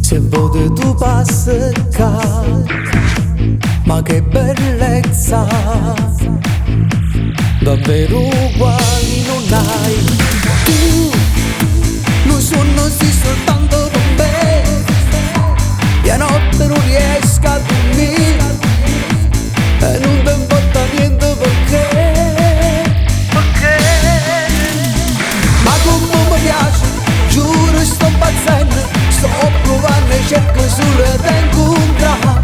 Se vede tu passare, ma che bellezza, davvero uguali non hai. Tu non sono sì soltanto con me, e a notte non riesco a dormire e non ti importa niente perché ma come mi piace, giuro sto pazzendo, sto provando e cerco solo di incontrare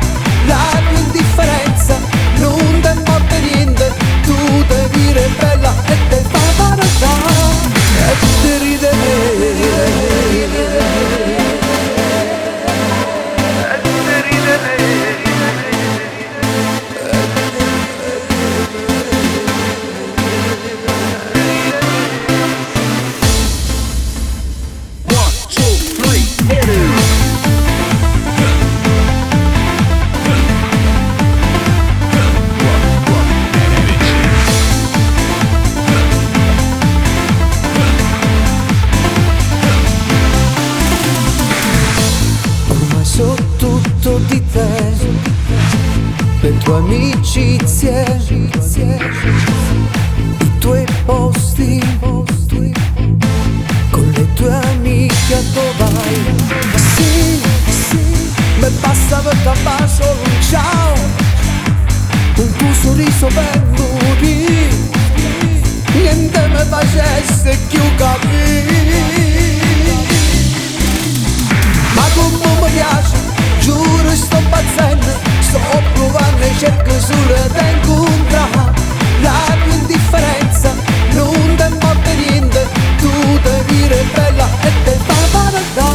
la tua indifferenza, non ti importa niente, tu devi dire bella e te fa paradà e ti ride so tutto di te, le tue amicizie, i tuoi posti, con le tue amiche a dove vai. Sì, mi basta per campare solo un ciao, un tuo sorriso per morire, niente mi facesse più capire. Ma come mi piace, giuro sto pazzendo, sto provando e cerco solo di incontrare la tua indifferenza, non ti importa niente, tu devi dire bella e te fa paradà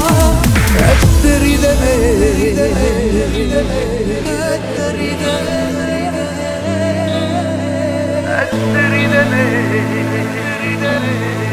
e te ride me, e te ride me, e te ride me, e te ride me.